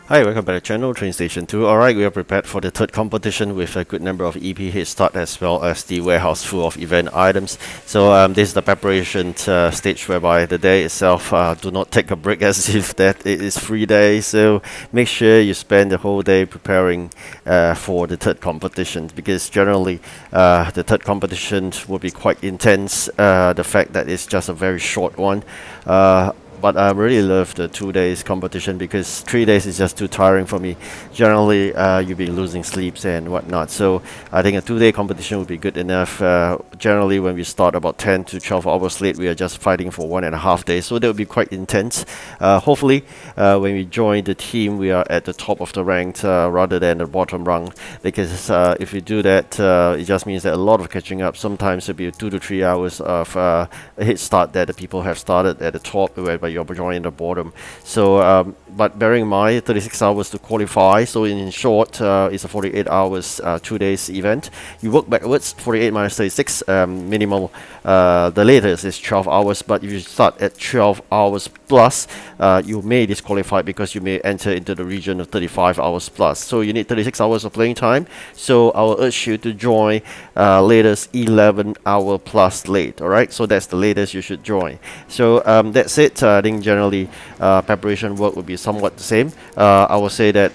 Hi, welcome back to the channel, TrainStation 2. Alright, we are prepared for the third competition with a good number of EP head start as well as the warehouse full of event items. So this is the preparation stage whereby the day itself do not take a break as if that it is free day. So make sure you spend the whole day preparing for the third competition, because generally the third competition will be quite intense. The fact that it's just a very short one. But I really love the 2 days competition because 3 days is just too tiring for me. Generally, you'll be losing sleeps and whatnot. So I think a 2 day competition would be good enough. Generally, when we start about 10 to 12 hours late, we are just fighting for 1.5 days. So that would be quite intense. Hopefully, when we join the team, we are at the top of the rank rather than the bottom rung. Because if we do that, it just means that a lot of catching up. Sometimes it'll be 2 to 3 hours of a head start that the people have started at the top, whereby you're joining the bottom. So, but bearing in mind, 36 hours to qualify. So in short, it's a 48 hours, 2 days event. You work backwards, 48 minus 36, minimal. The latest is 12 hours. But if you start at 12 hours plus, you may disqualify because you may enter into the region of 35 hours plus. So you need 36 hours of playing time. So I will urge you to join latest 11-hour plus late. All right. So that's the latest you should join. So that's it. I think generally preparation work will be somewhat the same. I will say that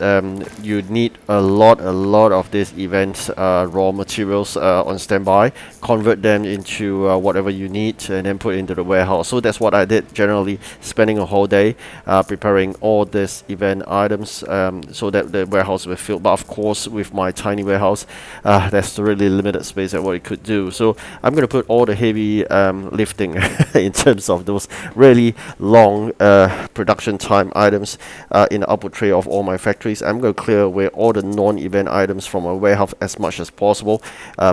you need a lot of these events raw materials on standby, convert them into whatever you need, and then put into the warehouse. So that's what I did, generally spending a whole day preparing all these event items so that the warehouse will fill. But of course, with my tiny warehouse, there's really limited space at what it could do. So I'm going to put all the heavy lifting in terms of those really long production time items in the output tray of all my factories. I'm going to clear away all the non-event items from my warehouse as much as possible,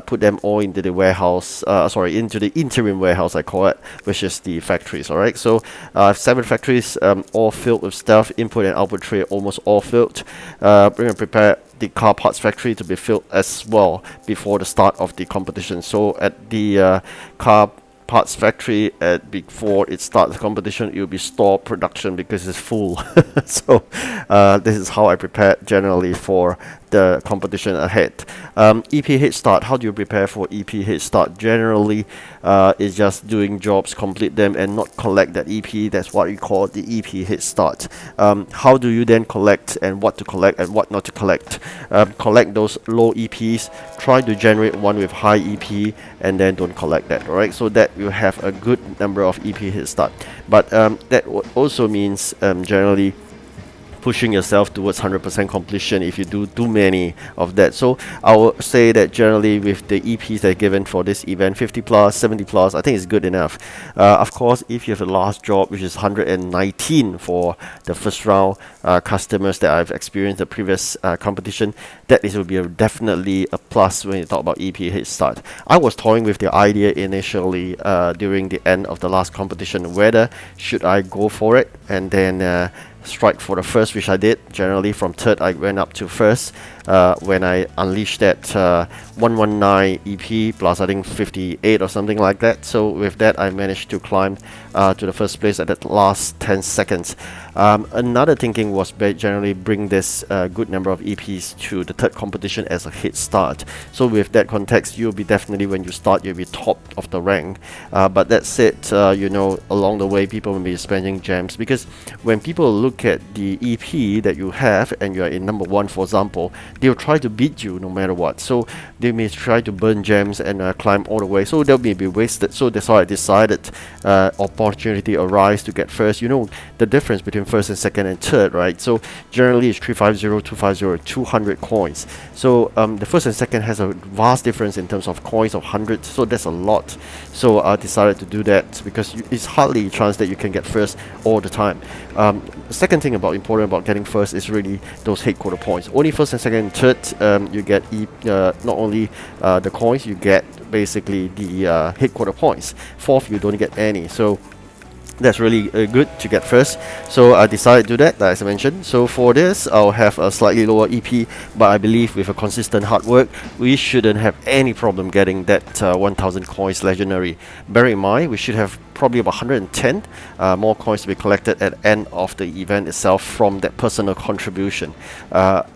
put them all into the warehouse, into the interim warehouse I call it, which is the factories. Alright, so 7 factories all filled with stuff, input and output tray almost all filled. We're going to prepare the car parts factory to be filled as well before the start of the competition. So at the car parts factory, before it starts the competition, it will be store production because it's full. So this is how I prepare generally for the competition ahead. EP head start, how do you prepare for EP head start? Generally is just doing jobs, complete them and not collect that EP. That's what we call the EP head start. How do you then collect, and what to collect and what not to collect? Collect those low EPs, try to generate one with high EP, and then don't collect that. Alright, so that you have a good number of EP head start. But that also means generally pushing yourself towards 100% completion if you do too many of that. So I will say that generally with the EPs that are given for this event, 50 plus, 70 plus, I think it's good enough. Of course, if you have a last job, which is 119 for the first round customers that I've experienced the previous competition, that will be definitely a plus when you talk about EP head start. I was toying with the idea initially during the end of the last competition, whether should I go for it and then strike for the first, which I did. Generally from third I went up to first when I unleashed that 119 EP plus I think 58 or something like that. So with that I managed to climb to the first place at that last 10 seconds. Another thinking was generally bring this good number of EPs to the third competition as a head start. So with that context, you'll be definitely, when you start, you'll be top of the rank. But that said, you know, along the way people will be spending gems, because when people look at the EP that you have and you are in number 1, for example, they'll try to beat you no matter what. So they may try to burn gems and climb all the way. So they'll be wasted. So that's why I decided opportunity arise to get first. You know the difference between first and second and third, right? So generally it's 350, 250, 200 coins. So the first and second has a vast difference in terms of coins of 100. So that's a lot. So I decided to do that because it's hardly a chance that you can get first all the time. The second thing important about getting first is really those headquarter points. Only first and second and third you get not only the coins, you get basically the headquarter points. Fourth, you don't get any. So that's really good to get first. So I decided to do that, as I mentioned. So for this, I'll have a slightly lower EP, but I believe with a consistent hard work, we shouldn't have any problem getting that 1000 coins legendary. Bear in mind, we should have probably about 110 more coins to be collected at the end of the event itself from that personal contribution.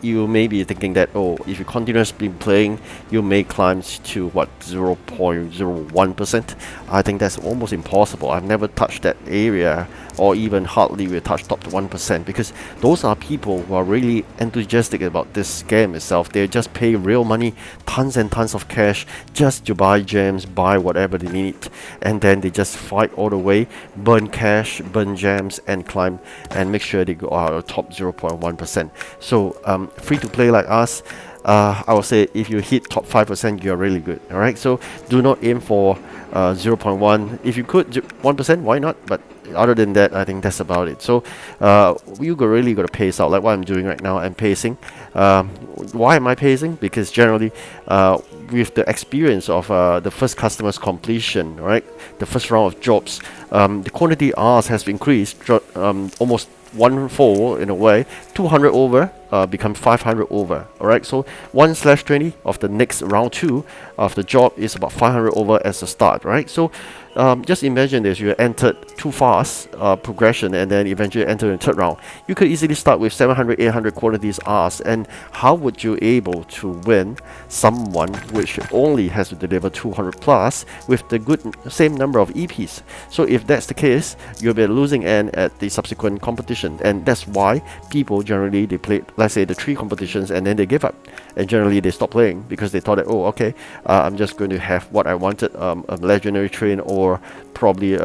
You may be thinking that, oh, if you continuously playing, you may climb to what, 0.01%. I think that's almost impossible. I've never touched that area, or even hardly will touch top to 1%, because those are people who are really enthusiastic about this game itself. They just pay real money, tons and tons of cash, just to buy gems, buy whatever they need, and then they just fight all the way, burn cash, burn gems, and climb and make sure they go out top 0.1%. So free to play like us, I would say if you hit top 5%, you're really good. All right, so do not aim for 0.1. If you could 1%, why not? But other than that, I think that's about it. So you really got to pace out, like what I'm doing right now. I'm pacing. Why am I pacing? Because generally, with the experience of the first customer's completion, right, the first round of jobs, the quantity R's has increased almost one-fold in a way. 200 over become 500 over. All right, so 1/20 of the next round 2 of the job is about 500 over as a start, right? So just imagine this: you entered too fast progression, and then eventually enter the third round. You could easily start with 700, 800 quantities R's, and how would you able to win someone which only has to deliver 200 plus with the same number of EPs? So if that's the case, you'll be losing end at the subsequent competition, and that's why people generally they play, let's say, the 3 competitions, and then they give up, and generally they stop playing because they thought that, oh, okay, I'm just going to have what I wanted, a legendary train, or probably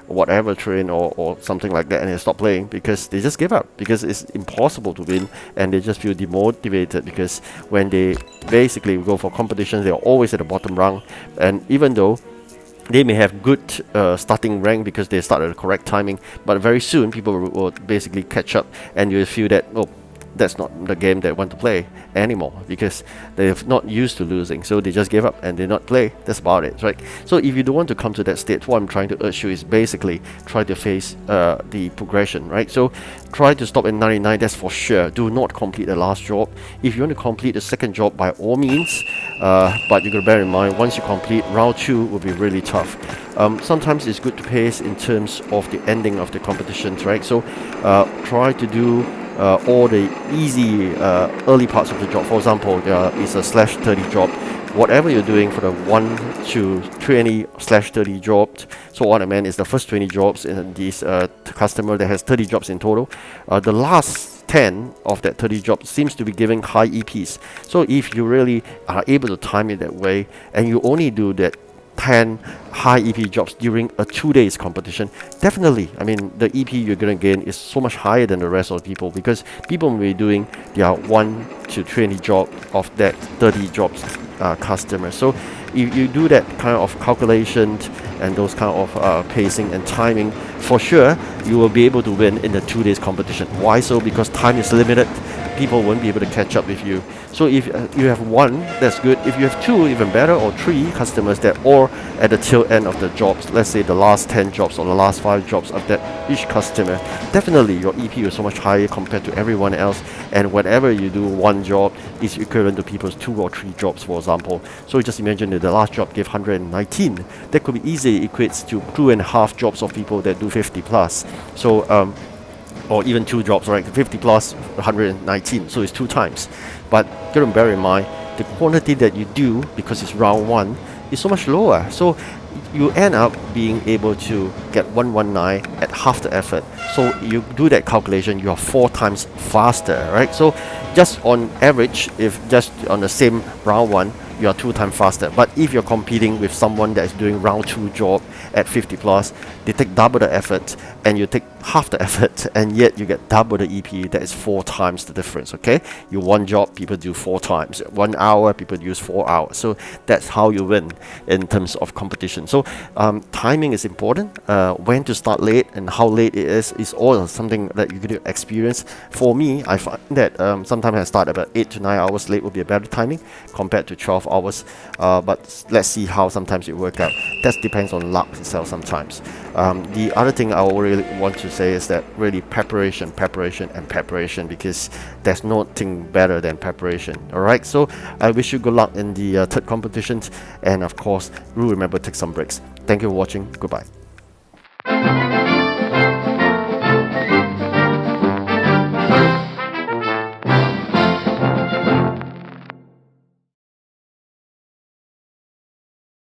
whatever train, or something like that, and they stop playing because they just give up, because it's impossible to win, and they just feel demotivated, because when they basically go for competitions, they're always at the bottom rung, and even though they may have good starting rank because they start at the correct timing, but very soon people will basically catch up, and you'll feel that, oh, that's not the game they want to play anymore, because they're not used to losing, so they just give up and they not play. That's about it, right? So if you don't want to come to that state, what I'm trying to urge you is basically try to face the progression, right? So try to stop at 99, that's for sure. Do not complete the last job. If you want to complete the second job, by all means, but you gotta bear in mind, once you complete, round 2 will be really tough. Sometimes it's good to pace in terms of the ending of the competitions, right? So try to do all the easy early parts of the job. For example, it's a /30 job. Whatever you're doing for the 1 to 20/30 jobs, so what I meant is the first 20 jobs in this customer that has 30 jobs in total, the last 10 of that 30 jobs seems to be giving high EPs. So if you really are able to time it that way, and you only do that 10 high EP jobs during a 2 days competition, definitely, I mean, the EP you're gonna gain is so much higher than the rest of the people, because people will be doing their 1 to 20 job of that 30 jobs customer. So if you do that kind of calculation and those kind of pacing and timing, for sure you will be able to win in the 2 days competition. Why so? Because time is limited. People won't be able to catch up with you. So if you have 1, that's good. If you have 2, even better, or 3 customers that are at the tail end of the jobs, let's say the last 10 jobs or the last 5 jobs of that each customer, definitely your EP is so much higher compared to everyone else, and whatever you do, 1 job is equivalent to people's 2 or 3 jobs, for example. So just imagine that the last job gave 119. That could be easily equates to 2.5 jobs of people that do 50 plus. So or even 2 jobs, right? 50 plus 119, so it's 2 times. But gotta bear in mind, the quantity that you do, because it's round 1, is so much lower. So you end up being able to get 119 at half the effort. So you do that calculation, you are 4 times faster, right? So just on average, if just on the same round 1, you are 2 times faster. But if you're competing with someone that is doing round 2 job at 50 plus, they take double the effort, and you take half the effort, and yet you get double the EP. That is 4 times the difference. Okay, you 1 job, people do 4 times. 1 hour, people use 4 hours. So that's how you win in terms of competition. So timing is important. When to start late and how late it is all something that you can experience. For me, I find that sometimes I start about 8 to 9 hours late would be a better timing compared to 12 hours. But let's see how sometimes it works out. That depends on luck itself sometimes. The other thing I really want to say is that really preparation, because there's nothing better than preparation. Alright, so I wish you good luck in the third competitions, and of course, do remember to take some breaks. Thank you for watching. Goodbye.